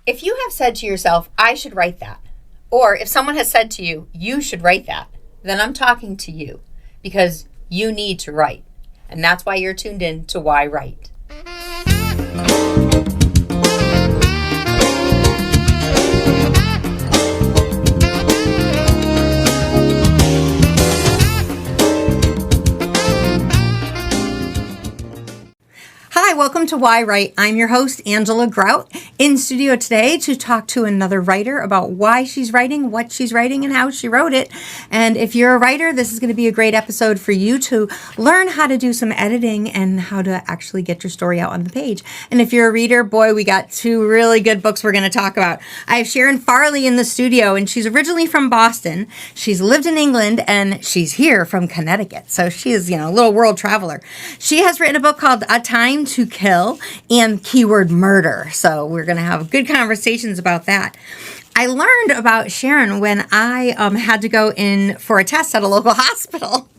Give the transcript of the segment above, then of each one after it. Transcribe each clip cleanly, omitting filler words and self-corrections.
If you have said to yourself, I should write that, or if someone has said to you, you should write that, then I'm talking to you because you need to write. And that's why you're tuned in to yWrite. Hi, welcome to yWrite. I'm your host, Angela Grout, in studio today to talk to another writer about why she's writing, what she's writing, and how she wrote it. And if you're a writer, this is going to be a great episode for you to learn how to do some editing and how to actually get your story out on the page. And if you're a reader, boy, we got two really good books we're going to talk about. I have Sharon Farley in the studio, and she's originally from Boston. She's lived in England, and she's here from Connecticut. So she is, a little world traveler. She has written a book called A Time to Kill and keyword murder. So we're going to have good conversations about that. I learned about Sharon when I had to go in for a test at a local hospital,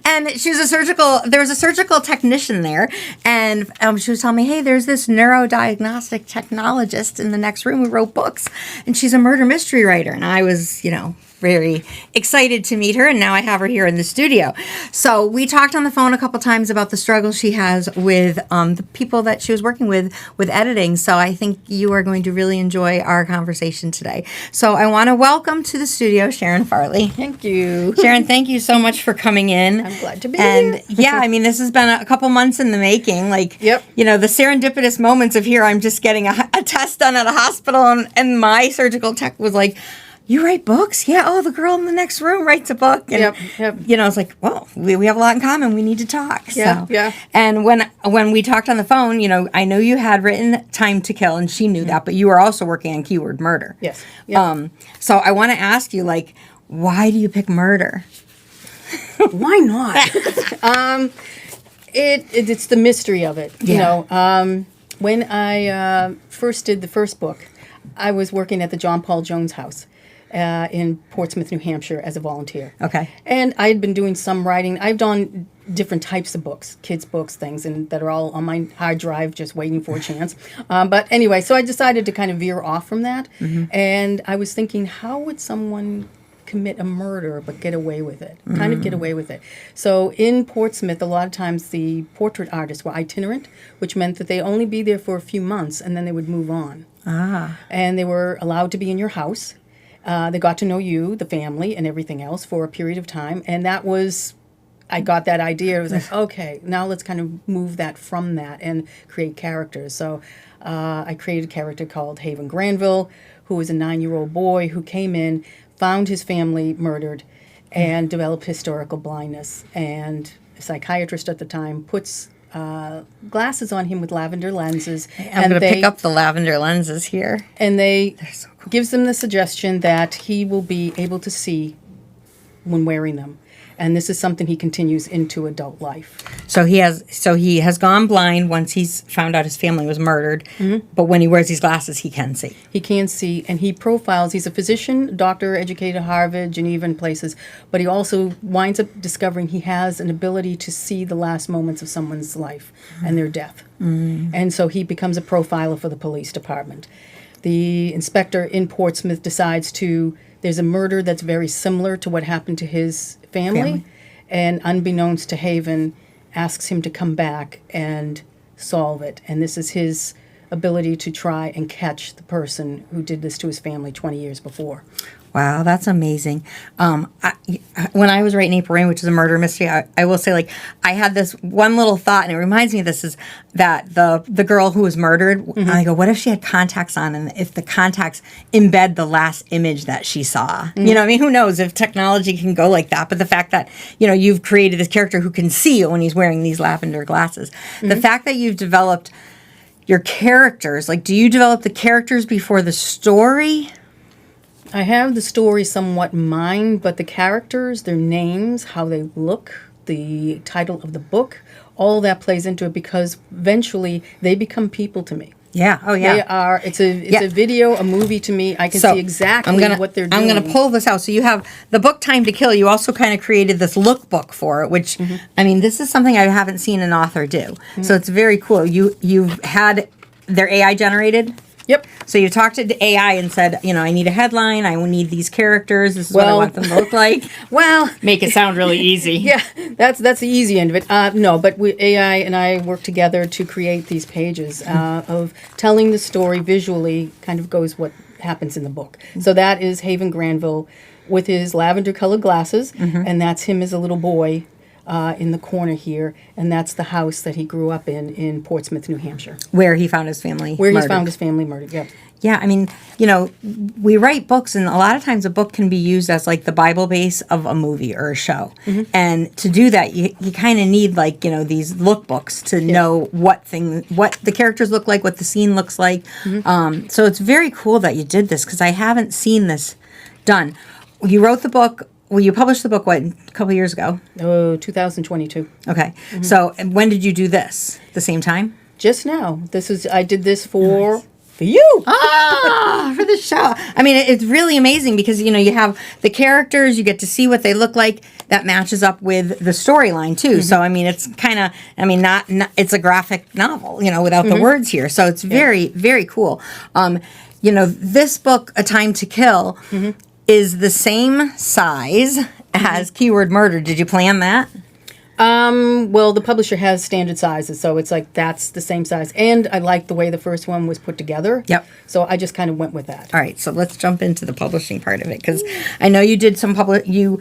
and there was a surgical technician there, and she was telling me, hey, there's this neurodiagnostic technologist in the next room who wrote books, and she's a murder mystery writer. And I was, very excited to meet her, and now I have her here in the studio. So we talked on the phone a couple times about the struggle she has with the people that she was working with editing. So I think you are going to really enjoy our conversation today. So I want to welcome to the studio Sharon Farley. Thank you. Sharon, thank you so much for coming in. I'm glad to be here. And this has been a couple months in the making. Yep. The serendipitous moments of here, I'm just getting a test done at a hospital, and my surgical tech was like, you write books? Yeah. Oh, the girl in the next room writes a book. And, Yep. It's like, well, we have a lot in common. We need to talk. Yeah. So. Yeah. And when we talked on the phone, I know you had written Time to Kill, and she knew that, but you were also working on keyword murder. Yes. Yep. So I want to ask you, why do you pick murder? Why not? It's the mystery of it. Yeah. When I first did the first book, I was working at the John Paul Jones House in Portsmouth, New Hampshire, as a volunteer. Okay. And I had been doing some writing. I've done different types of books, kids' books, things, and that are all on my hard drive, just waiting for a chance. But anyway, so I decided to kind of veer off from that. Mm-hmm. And I was thinking, how would someone commit a murder but get away with it? Kind of get away with it. So in Portsmouth, a lot of times the portrait artists were itinerant, which meant that they only be there for a few months and then they would move on. And they were allowed to be in your house. They got to know you, the family, and everything else for a period of time. And that was, I got that idea. It was like, okay, now let's kind of move that from that and create characters. So I created a character called Haven Granville, who was a 9-year-old boy who came in, found his family murdered, and developed historical blindness. And a psychiatrist at the time puts glasses on him with lavender lenses. I'm going to pick up the lavender lenses here. And They're so cool. Gives them the suggestion that he will be able to see when wearing them. And this is something he continues into adult life. So he has gone blind once he's found out his family was murdered. Mm-hmm. But when he wears these glasses, he can see. He can see, and he profiles. He's a physician, doctor, educated at Harvard, Geneva, and places. But he also winds up discovering he has an ability to see the last moments of someone's life and their death. Mm-hmm. And so he becomes a profiler for the police department. The inspector in Portsmouth decides there's a murder that's very similar to what happened to his family. And unbeknownst to Haven, asks him to come back and solve it. And this is his ability to try and catch the person who did this to his family 20 years before. Wow, that's amazing. When I was writing April Rain, which is a murder mystery, I will say, I had this one little thought, and it reminds me of this, is that the girl who was murdered, mm-hmm. I go, what if she had contacts on, and if the contacts embed the last image that she saw? Mm-hmm. Who knows if technology can go like that, but the fact that, you've created this character who can see when he's wearing these lavender glasses. Mm-hmm. The fact that you've developed your characters, do you develop the characters before the story? I have the story somewhat in mind, but the characters, their names, how they look, the title of the book, all that plays into it because eventually they become people to me. Yeah. Oh, yeah. They are. It's a video, a movie to me. I can see exactly what they're doing. I'm going to pull this out. So you have the book Time to Kill. You also kind of created this lookbook for it, which, this is something I haven't seen an author do. Mm-hmm. So it's very cool. You've had, they're AI generated? Yep. So you talked to AI and said, I need a headline. I need these characters. This is what I want them to look like. Well, Make it sound really easy. yeah, that's the easy end of it. No, but AI and I work together to create these pages of telling the story visually. Kind of goes what happens in the book. So that is Haven Granville with his lavender-colored glasses, and that's him as a little boy. In the corner here, and that's the house that he grew up in Portsmouth, New Hampshire. Where he found his family He found his family murdered, yep. Yeah, I mean, we write books, and a lot of times a book can be used as like the Bible base of a movie or a show. And to do that, you kind of need these lookbooks to know what the characters look like, what the scene looks like. So it's very cool that you did this, because I haven't seen this done. You wrote the book. Well, you published the book, a couple years ago? Oh, 2022. Okay. So when did you do this? The same time? Just now. I did this for you. For the show. I mean, it's really amazing because, you have the characters, you get to see what they look like. That matches up with the storyline, too. So, I mean, it's kind of, not it's a graphic novel, without the words here. So it's very, very cool. This book, A Time to Kill, is the same size as Keyword Murder. Did you plan that? Well, the publisher has standard sizes, so it's like that's the same size. And I like the way the first one was put together. Yep. So I just kind of went with that. All right, so let's jump into the publishing part of it, because I know you did some I'm going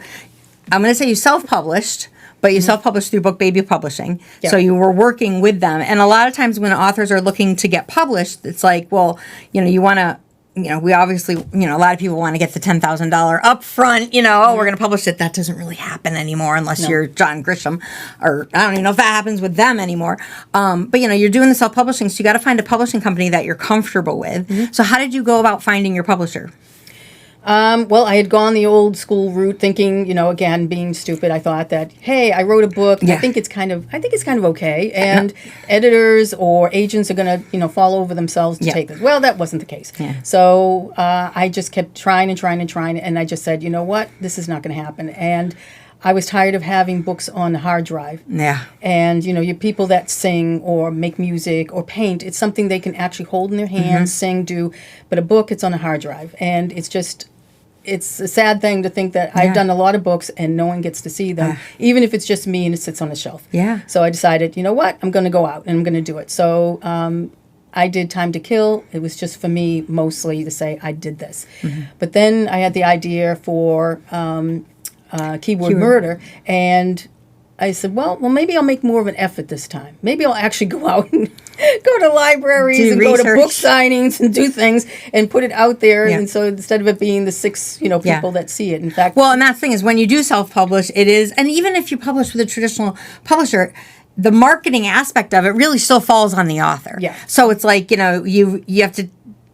to say you self-published, but you self-published through Book Baby Publishing. Yeah. So you were working with them. And a lot of times when authors are looking to get published, it's like, well, you want to, we obviously, a lot of people want to get the $10,000 up front, we're going to publish it. That doesn't really happen anymore unless you're John Grisham, or I don't even know if that happens with them anymore. But, you're doing the self-publishing, so you got to find a publishing company that you're comfortable with. So how did you go about finding your publisher? Well, I had gone the old school route, thinking, again, being stupid. I thought that, hey, I wrote a book. Yeah. I think it's kind of okay, and editors or agents are going to, fall over themselves to take this. Well, that wasn't the case. Yeah. So I just kept trying, and I just said, you know what, this is not going to happen. And I was tired of having books on the hard drive. Yeah. And, you people that sing or make music or paint, it's something they can actually hold in their hands, sing, do. But a book, it's on a hard drive. And it's a sad thing to think that I've done a lot of books and no one gets to see them, even if it's just me and it sits on a shelf. Yeah. So I decided, you know what, I'm going to go out and I'm going to do it. So I did Time to Kill. It was just for me mostly to say I did this. But then I had the idea for Keyword Murder, and I said, well, maybe I'll make more of an effort this time. Maybe I'll actually go out and go to libraries and go to book signings and do things and put it out there. Yeah. And so instead of it being the 6, people that see it, in fact. Well, and that's the thing is when you do self-publish, it is, and even if you publish with a traditional publisher, the marketing aspect of it really still falls on the author. Yeah. So it's like, you have to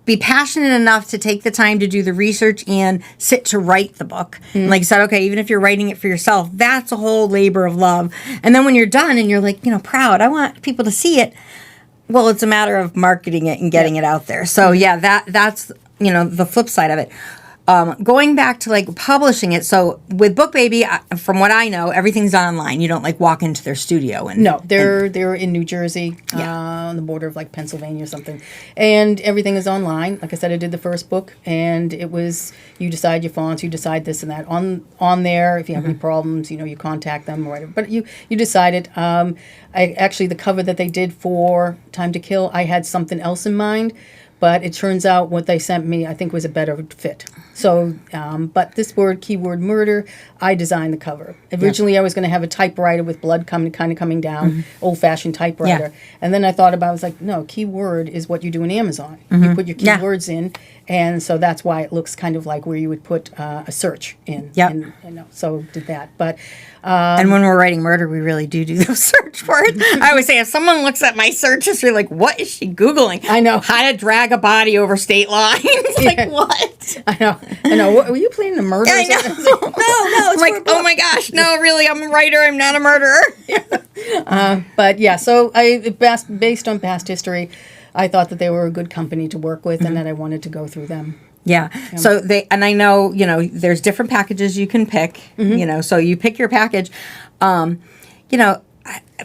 be passionate enough to take the time to do the research and sit to write the book. And like you said, okay, even if you're writing it for yourself, that's a whole labor of love. And then when you're done and you're like, proud, I want people to see it. Well, it's a matter of marketing it and getting it out there. So that's, the flip side of it. Going back to publishing it, so with Book Baby, from what I know, everything's online. You don't walk into their studio and no, they're in New Jersey, on the border of Pennsylvania or something, and everything is online. Like I said, I did the first book, and it was you decide your fonts, you decide this and that on there. If you have any problems, you contact them or whatever. But you decided. The cover that they did for Time to Kill, I had something else in mind. But it turns out what they sent me, I think, was a better fit. So, but this Keyword Murder, I designed the cover. Originally, I was going to have a typewriter with blood coming down, old-fashioned typewriter. Yeah. And then I thought about it, I was like, no, keyword is what you do in Amazon. You put your keywords in, and so that's why it looks kind of like where you would put a search in. Yeah. So did that. But and when we're writing murder, we really do those search words. I always say, if someone looks at my search history, what is she Googling? I know. How to drag a body over state lines. What? I know. What, were you planning a murder? I know. No. It's like, oh my gosh, no, really, I'm a writer. I'm not a murderer. But yeah, so based on past history, I thought that they were a good company to work with and that I wanted to go through them. Yeah. So I know, there's different packages you can pick, so you pick your package.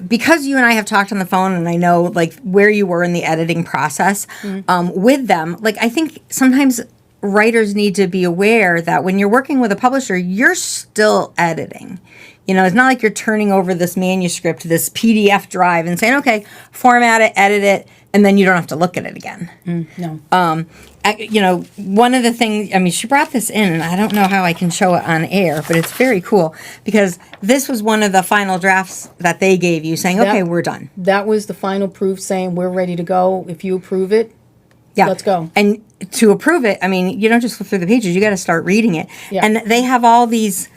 because you and I have talked on the phone and I know like where you were in the editing process with them, like I think sometimes writers need to be aware that when you're working with a publisher, you're still editing. You know, it's not like you're turning over this manuscript, this PDF drive and saying, okay, format it, edit it, and then you don't have to look at it again. No. You know, one of the things, I mean, she brought this in, and I don't know how I can show it on air, but it's very cool because this was one of the final drafts that they gave you saying, okay, we're done. That was the final proof saying we're ready to go. If you approve it, let's go. And to approve it, I mean, you don't just flip through the pages, you got to start reading it. Yeah. And they have all these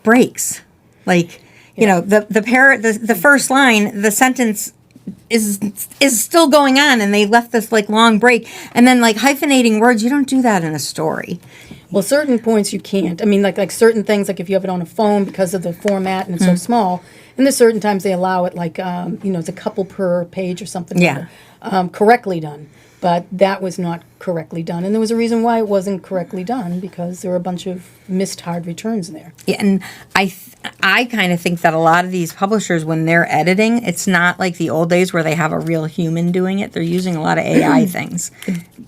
breaks. Like, you know, the first line, the sentence is still going on, and they left this like long break, and then like hyphenating words, you don't do that in a story. Well, certain points you can't. I mean, like certain things, like if you have it on a phone because of the format and it's so small, and there's certain times they allow it, like you know, it's a couple per page or something. Yeah. Correctly done. But that was not correctly done, and there was a reason why it wasn't correctly done, because there were a bunch of missed hard returns in there. Yeah, and I kind of think that a lot of these publishers, when they're editing, it's not like the old days where they have a real human doing it. They're using a lot of AI things.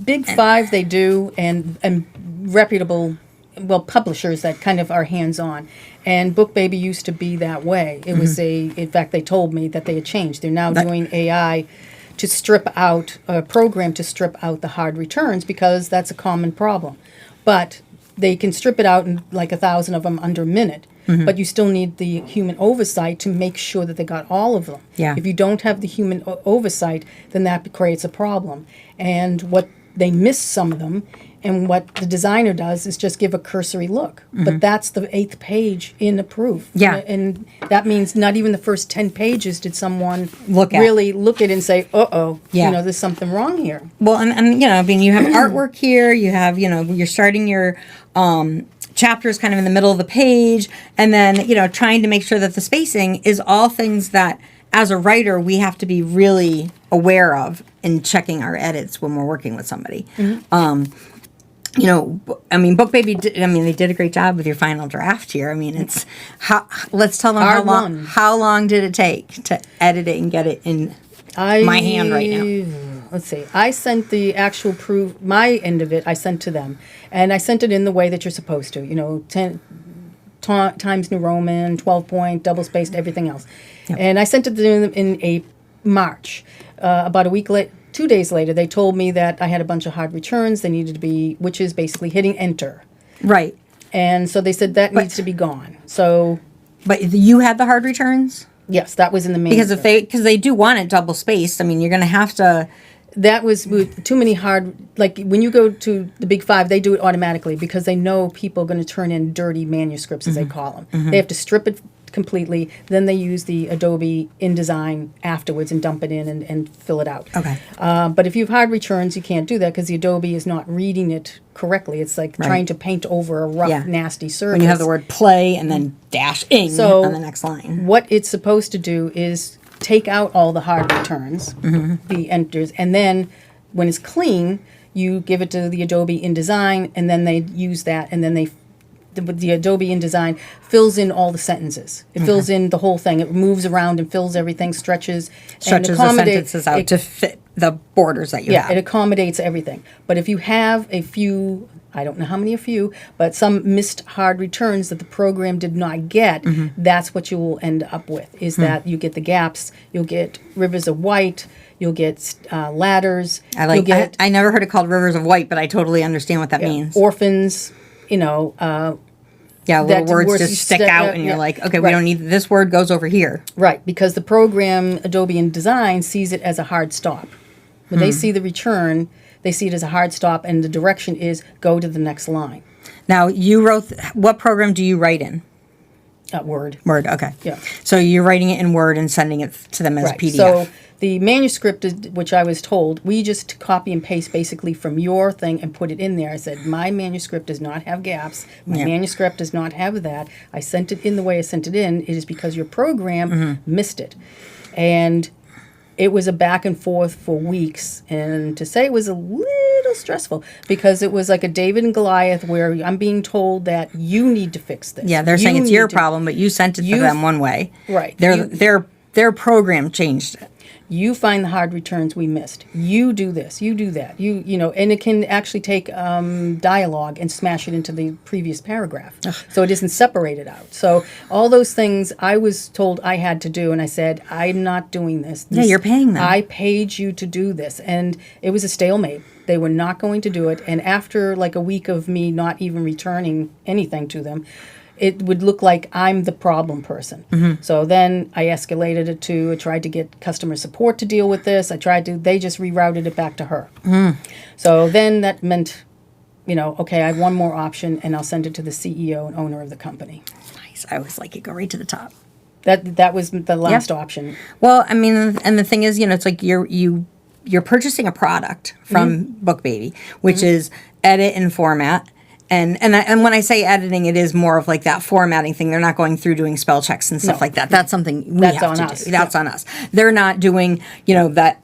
Big Five they do, and reputable, well, publishers that kind of are hands-on. And BookBaby used to be that way. It was in fact, they told me that they had changed. They're now doing AI to strip out, a program to strip out the hard returns, because that's a common problem. But they can strip it out in like 1,000 of them under a minute. But you still need the human oversight to make sure that they got all of them. Yeah. If you don't have the human oversight, then that creates a problem. And what they miss some of them, and what the designer does is just give a cursory look. But that's the 8th page in the proof. Yeah. And that means not even the first 10 pages did someone really look at it and say, uh-oh, Yeah. you know, there's something wrong here. Well, and you know, I mean, you have artwork here. You have, you know, you're starting your chapters kind of in the middle of the page, and then, you know, trying to make sure that the spacing is all things that, as a writer, we have to be really aware of in checking our edits when we're working with somebody. You know, I mean, BookBaby they did a great job with your final draft here. I mean, it's let's tell them how long did it take to edit it and get it in my hand right now? Let's see. I sent the actual proof, my end of it, I sent to them. And I sent it in the way that you're supposed to. You know, 10 Times New Roman, 12 point, double spaced, everything else. Yep. And I sent it to them in March. About a week later, 2 days later, they told me that I had a bunch of hard returns. They needed to be, which is basically hitting enter. Right. And so they said that needs to be gone. So. But you had the hard returns? Yes, that was in the main. Because they do want it double spaced. I mean, you're going to have to. That was with too many hard, like when you go to the Big Five, they do it automatically because they know people are going to turn in dirty manuscripts, as they call them. They have to strip it completely, then they use the Adobe InDesign afterwards and dump it in and fill it out. Okay. But if you have hard returns, you can't do that because the Adobe is not reading it correctly. It's like trying to paint over a rough, nasty surface. When you have the word play and then dash ing on the next line. What it's supposed to do is take out all the hard returns, the enters, and then when it's clean, you give it to the Adobe InDesign, and then they use that, and then the Adobe InDesign fills in all the sentences. It fills in the whole thing. It moves around and fills everything, stretches the sentences out to fit the borders that you have. Yeah, it accommodates everything. But if you have a few, I don't know how many a few, but some missed hard returns that the program did not get, that's what you will end up with, is that you get the gaps, you'll get rivers of white, you'll get ladders. I never heard it called rivers of white, but I totally understand what that means. Orphans, you know. Little words just stick out, and you're like, okay, we don't need, this word goes over here. Right, because the program, Adobe InDesign, sees it as a hard stop. When they see the return, they see it as a hard stop, and the direction is go to the next line. Now, you wrote, what program do you write in? Word. Word, okay. Yeah. So you're writing it in Word and sending it to them as PDF. So the manuscript, which I was told, we just copy and paste basically from your thing and put it in there. I said, my manuscript does not have gaps. My manuscript does not have that. I sent it in the way I sent it in. It is because your program missed it. And it was a back and forth for weeks. And to say it was a little stressful because it was like a David and Goliath where I'm being told that you need to fix this. Yeah, they're saying it's your problem, but you sent it to them one way. Right. They're their program changed it. You find the hard returns we missed. You do this. You do that. You know, and it can actually take dialogue and smash it into the previous paragraph, so it isn't separated out. So all those things I was told I had to do, and I said, I'm not doing this. Yeah, you're paying them. I paid you to do this, and it was a stalemate. They were not going to do it, and after like a week of me not even returning anything to them, it would look like I'm the problem person. So then I escalated it to, I tried to get customer support to deal with this. They just rerouted it back to her. So then that meant, you know, okay, I have one more option, and I'll send it to the CEO and owner of the company. Nice. I always like it. Go right to the top. That was the last option. Well, I mean, and the thing is, you know, it's like you're purchasing a product from BookBaby, which is edit and format. And when I say editing, it is more of like that formatting thing. They're not going through doing spell checks and stuff like that. That's something we have to do. That's on us. They're not doing, you know, that.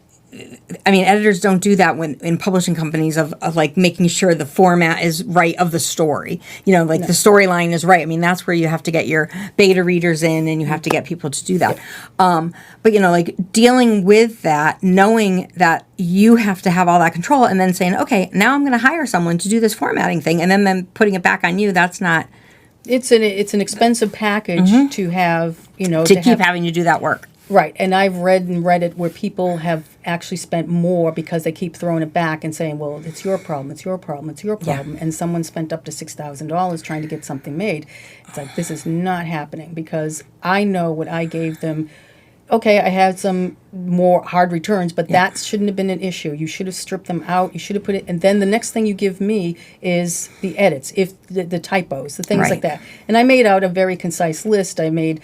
I mean, editors don't do that when in publishing companies of like making sure the format is right of the story. You know, like the storyline is right. I mean, that's where you have to get your beta readers in, and you have to get people to do that. But, you know, like dealing with that, knowing that you have to have all that control, and then saying, okay, now I'm going to hire someone to do this formatting thing, and then putting it back on you. That's not. It's an expensive package to have, you know, to keep having to do that work. Right, and I've read in Reddit where people have actually spent more because they keep throwing it back and saying, well, it's your problem, it's your problem, it's your problem. And someone spent up to $6,000 trying to get something made. It's like, this is not happening, because I know what I gave them. Okay, I had some more hard returns, but that shouldn't have been an issue. You should have stripped them out. You should have put it, and then the next thing you give me is the edits, if the typos, the things like that. And I made out a very concise list. I made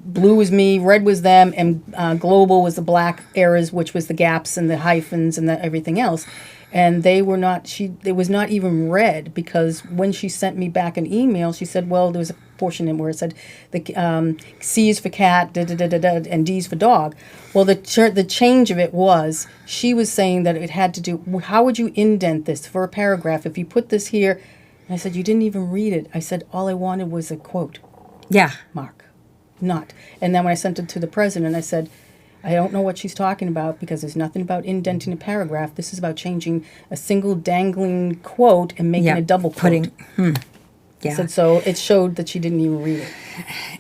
blue was me, red was them, and global was the black errors, which was the gaps and the hyphens and everything else. And they were not, it was not even read, because when she sent me back an email, she said, well, there was a portion in where it said the C is for cat, and D is for dog. Well, the change of it was, she was saying that it had to do, how would you indent this for a paragraph if you put this here? And I said, you didn't even read it. I said, all I wanted was a quote. Mark. Not. And then when I sent it to the president, I said, I don't know what she's talking about, because there's nothing about indenting a paragraph. This is about changing a single dangling quote and making a double quote. I said, so it showed that she didn't even read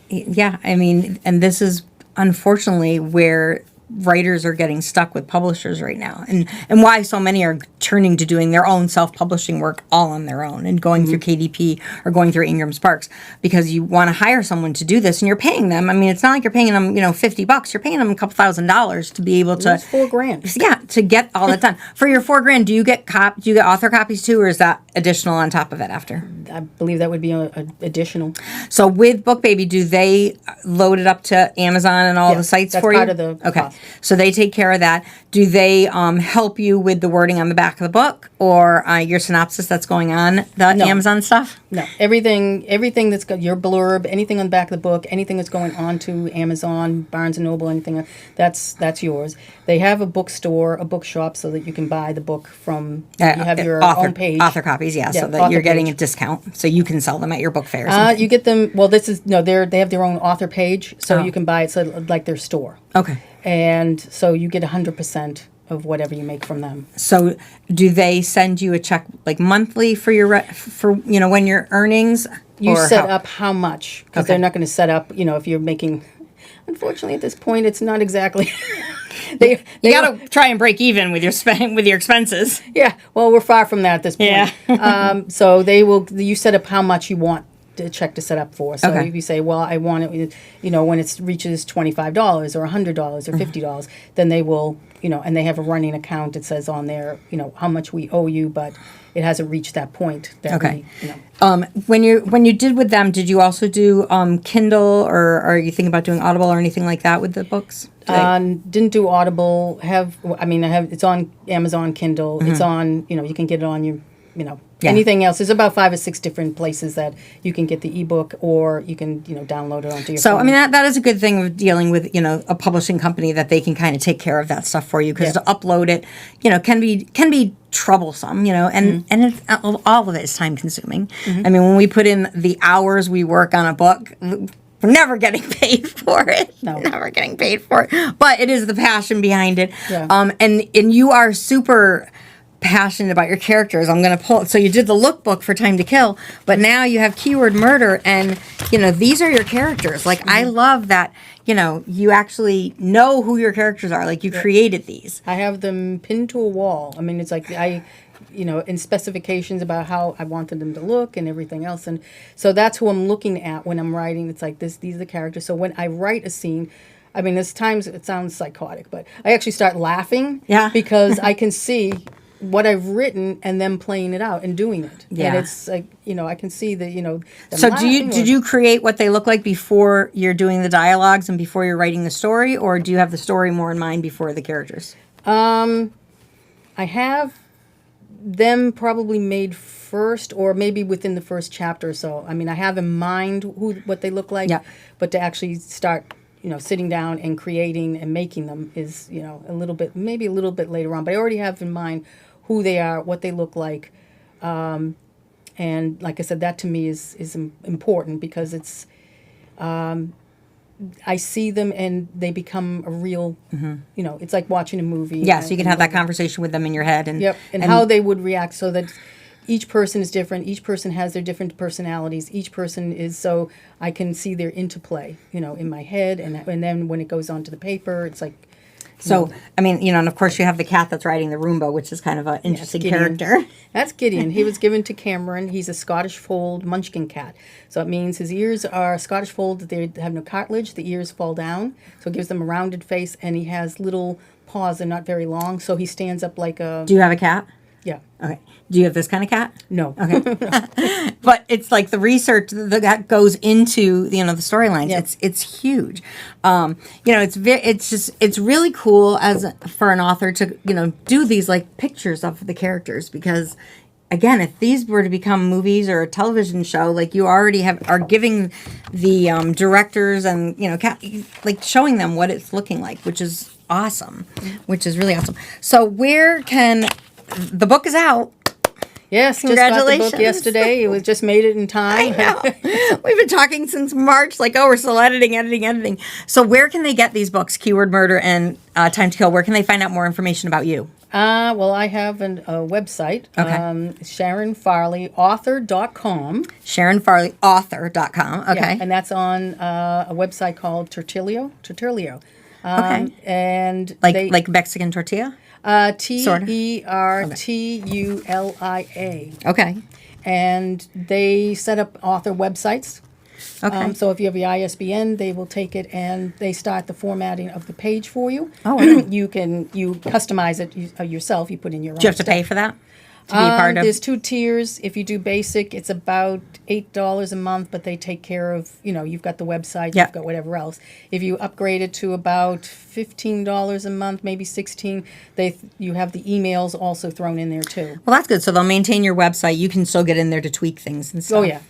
it. Yeah, I mean, and this is unfortunately where writers are getting stuck with publishers right now, and why so many are turning to doing their own self-publishing work all on their own and going through KDP or going through Ingram Sparks, because you want to hire someone to do this, and you're paying them. I mean, it's not like you're paying them, you know, $50. You're paying them a couple $1,000s to be able to. It's $4,000. Yeah, to get all that done. For your $4,000, do you get author copies too, or is that additional on top of it after? I believe that would be additional. So with BookBaby, do they load it up to Amazon and all the sites for you? That's part of the cost. So they take care of that. Do they help you with the wording on the back of the book, or your synopsis that's going on the Amazon stuff? No, everything that's got your blurb, anything on the back of the book, anything that's going on to Amazon, Barnes and Noble, anything, that's yours. They have a bookstore, a bookshop, so that you can buy the book from. You have your own page, author copies, so that you're getting a discount, so you can sell them at your book fairs. You get them. Well, they have their own author page, so you can buy it, so like their store. Okay. And so you get 100% of whatever you make from them. So do they send you a check like monthly for your when your earnings? You set up how much, because they're not going to set up, if you're making. Unfortunately, at this point, it's not exactly. You got to try and break even with your expenses. Yeah, well, we're far from that at this point. Yeah. So you set up how much you want the check to set up for. So if you say, well, I want it, when it reaches $25 or $100 or $50, then they will, and they have a running account. It says on there, how much we owe you, but it hasn't reached that point. When you did with them, did you also do Kindle, or are you thinking about doing Audible or anything like that with the books? Didn't do Audible. It's on Amazon Kindle. It's on, you can get it on your, anything else. There's about 5 or 6 different places that you can get the ebook, or you can, download it onto your phone. So, I mean, that is a good thing of dealing with, a publishing company, that they can kind of take care of that stuff for you, because to upload it, can be troublesome, and it's, all of it is time consuming. I mean, when we put in the hours we work on a book, We're never getting paid for it. No. Never getting paid for it. But it is the passion behind it. Yeah. And you are super passionate about your characters. I'm going to pull. So you did the lookbook for Time to Kill, but now you have Keyword Murder, and these are your characters. Like I love that. You actually know who your characters are. Like you created these. I have them pinned to a wall. I mean, it's like in specifications about how I wanted them to look and everything else. And so that's who I'm looking at when I'm writing. It's like these are the characters. So when I write a scene, I mean, there's times it sounds psychotic, but I actually start laughing because I can see what I've written and them playing it out and doing it. Yeah. And it's like, I can see that, So did you create what they look like before you're doing the dialogues and before you're writing the story, or do you have the story more in mind before the characters? I have them probably made first, or maybe within the first chapter or so. I mean, I have in mind what they look like, but to actually start, sitting down and creating and making them is, maybe a little bit later on. But I already have in mind who they are, what they look like. And like I said, that to me is important because it's, I see them and they become a real, it's like watching a movie. Yeah, so you can have that conversation with them in your head. And how they would react, so that each person is different. Each person has their different personalities. Each person is, so I can see their interplay, in my head. And then when it goes onto the paper, it's like, so, I mean, and of course you have the cat that's riding the Roomba, which is kind of an interesting character. That's Gideon. He was given to Cameron. He's a Scottish fold munchkin cat. So it means his ears are Scottish fold, that they have no cartilage. The ears fall down. So it gives them a rounded face, and he has little paws. They're not very long. So he stands up like a... Do you have a cat? Yeah. Okay. Do you have this kind of cat? No. Okay. But it's like the research that goes into the storylines. Yeah. It's huge. It's really cool for an author to do these like pictures of the characters, because again, if these were to become movies or a television show, like you already are giving the directors and like showing them what it's looking like, which is awesome, which is really awesome. So where can the book is out? Yes, congratulations! Just got the book yesterday. It was just made it in time. I know. We've been talking since March. Like, we're still editing. So, where can they get these books, Keyword Murder and Time to Kill? Where can they find out more information about you? Well, I have a website. Okay. Sharon Farley, author.com. SharonFarleyAuthor.com. Okay. Yeah, and that's on a website called Tortillio. Okay. And like Mexican tortilla? Tertulia. Okay. And they set up author websites. Okay. So if you have your ISBN, they will take it and they start the formatting of the page for you. Oh, okay. You customize it yourself. You put in your own. Do you have to pay for that? To be part of? There's 2 tiers. If you do basic, it's about $8 a month, but they take care of, you've got the website, you've got whatever else. If you upgrade it to about $15 a month, maybe $16, you have the emails also thrown in there too. Well, that's good. So they'll maintain your website. You can still get in there to tweak things and stuff. Oh, yeah.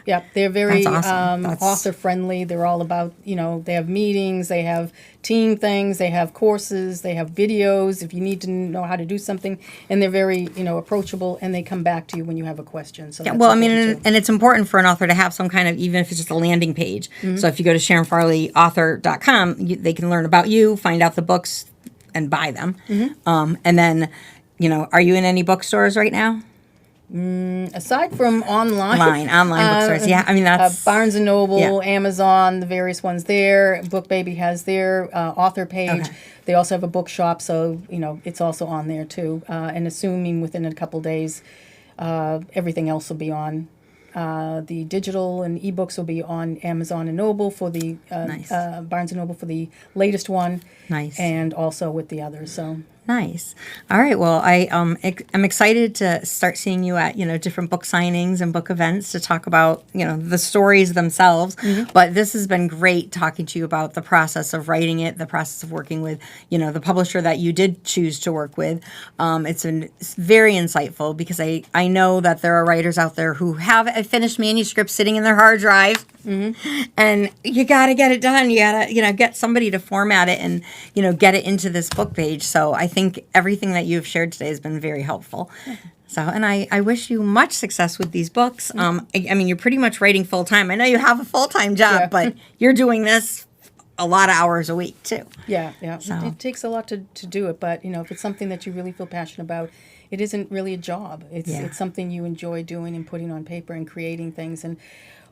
Yep. They're very awesome. author friendly. They're all about, they have meetings, they have team things, they have courses, they have videos if you need to know how to do something, and they're very, approachable, and they come back to you when you have a question. So well, I mean, and it's important for an author to have some kind of, even if it's just a landing page. Mm-hmm. So if you go to SharonFarleyAuthor.com, they can learn about you, find out the books, and buy them. Mm-hmm. And then, are you in any bookstores right now? Aside from online bookstores, yeah. I mean, that's Barnes and Noble, Amazon, the various ones there. BookBaby has their author page. Okay. They also have a bookshop, so it's also on there too. And assuming within a couple days, everything else will be on. The digital and ebooks will be on Amazon and Noble for the Barnes and Noble for the latest one. Nice. And also with the others. So. Nice. All right. Well, I'm excited to start seeing you at different book signings and book events to talk about the stories themselves. Mm-hmm. But this has been great talking to you about the process of writing it, the process of working with the publisher that you did choose to work with. It's very insightful because I know that there are writers out there who have a finished manuscript sitting in their hard drive. Mm-hmm. And you got to get it done. You got to get somebody to format it and get it into this book page. So I think everything that you have shared today has been very helpful. So, and I wish you much success with these books. I mean, you're pretty much writing full time. I know you have a full time job, Yeah. but you're doing this a lot of hours a week too. Yeah, yeah. So. It takes a lot to do it, but if it's something that you really feel passionate about, it isn't really a job. It's something you enjoy doing and putting on paper and creating things and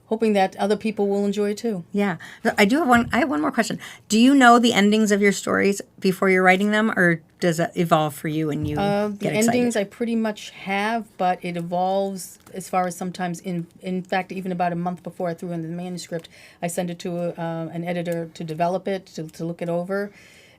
hoping that other people will enjoy it too. Yeah. I have one more question. Do you know the endings of your stories before you're writing them, or does it evolve for you and you The get excited? endings I pretty much have, but it evolves as far as sometimes, in fact, even about a month before I threw in the manuscript, I send it to an editor to develop it, to look it over.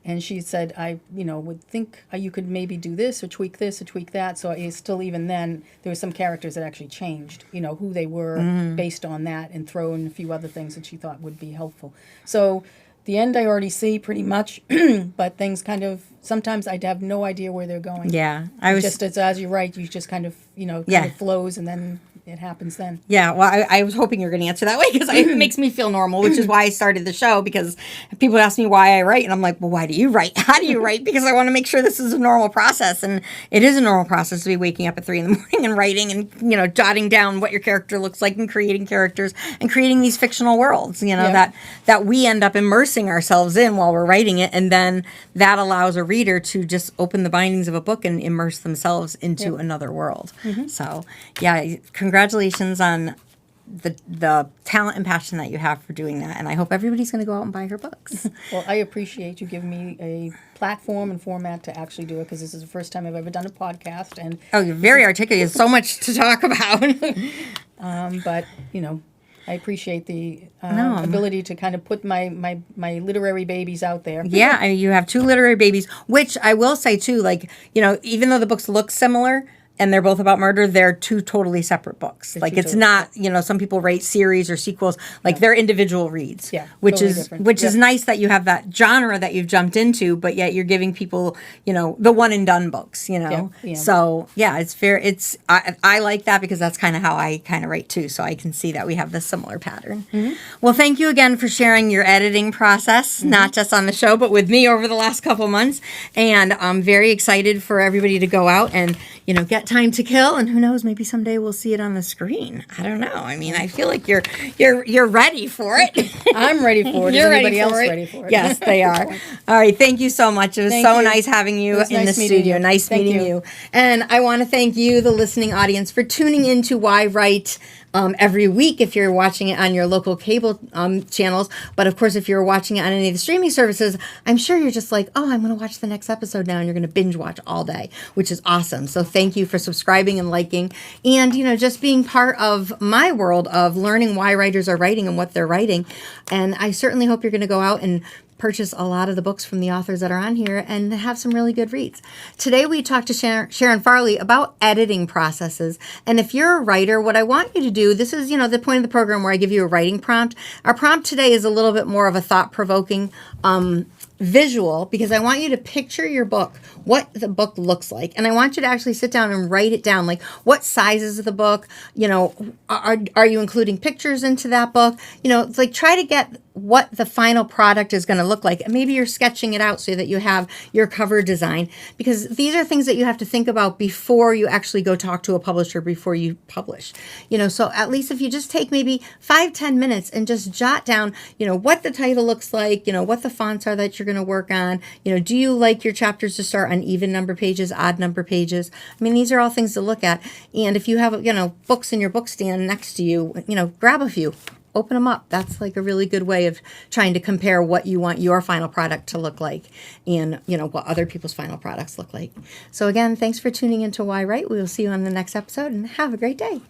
And she said, I would think you could maybe do this or tweak that. So still, even then, there were some characters that actually changed, who they were based on that, and throw in a few other things that she thought would be helpful. So the end I already see pretty much, but things kind of, sometimes I'd have no idea where they're going. Yeah. Just as you write, you just kind of, it flows, and then it happens then. Yeah, well, I was hoping you were going to answer that way because it makes me feel normal, which is why I started the show, because people ask me why I write, and I'm like, well, why do you write? How do you write? Because I want to make sure this is a normal process, and it is a normal process to be waking up at 3 a.m. and writing and, jotting down what your character looks like and creating characters and creating these fictional worlds, that we end up immersing ourselves in while we're writing it, and then that allows a reader to just open the bindings of a book and immerse themselves into another world. So, yeah, congratulations on the talent and passion that you have for doing that, and I hope everybody's going to go out and buy her books. Well, I appreciate you giving me a platform and format to actually do it, because this is the first time I've ever done a podcast. And you're very articulate. There's so much to talk about. But I appreciate the ability to kind of put my literary babies out there. Yeah, I mean, you have 2 literary babies, which I will say too, even though the books look similar and they're both about murder, they're 2 totally separate books. It's not, some people write series or sequels, they're individual reads. Yeah, which totally is different. which is nice that you have that genre that you've jumped into, but yet you're giving people, the one and done books, Yeah. So yeah, it's fair. I like that because that's kind of how I kind of write too. So I can see that we have this similar pattern. Well, thank you again for sharing your editing process, not just on the show, but with me over the last couple months. And I'm very excited for everybody to go out and, get time to kill, and who knows, maybe someday we'll see it on the screen. I don't know. I mean, I feel like you're ready for it. I'm ready for it. Is anybody else ready for it? Yes, they are. All right, thank you so much. It was nice having you in the studio. Nice meeting you. And I want to thank you, the listening audience, for tuning in to yWrite every week if you're watching it on your local cable channels. But of course, if you're watching it on any of the streaming services, I'm sure you're just like, oh, I'm going to watch the next episode now, and you're going to binge watch all day, which is awesome. So thank you for subscribing and liking, and just being part of my world of learning why writers are writing and what they're writing. And I certainly hope you're going to go out and purchase a lot of the books from the authors that are on here and have some really good reads. Today we talked to Sharon Farley about editing processes. And if you're a writer, what I want you to do, this is, the point of the program where I give you a writing prompt. Our prompt today is a little bit more of a thought-provoking visual, because I want you to picture your book, what the book looks like. And I want you to actually sit down and write it down, like what size is the book, are you including pictures into that book? It's like try to get what the final product is going to look like. And maybe you're sketching it out so that you have your cover design, because these are things that you have to think about before you actually go talk to a publisher, before you publish. So at least if you just take maybe 5-10 minutes and just jot down, what the title looks like, what the fonts are that you're going to work on. Do you like your chapters to start on even number pages, odd number pages? I mean, these are all things to look at. And if you have, books in your book stand next to you, grab a few. Open them up. That's like a really good way of trying to compare what you want your final product to look like and, what other people's final products look like. So again, thanks for tuning into yWrite. We will see you on the next episode, and have a great day.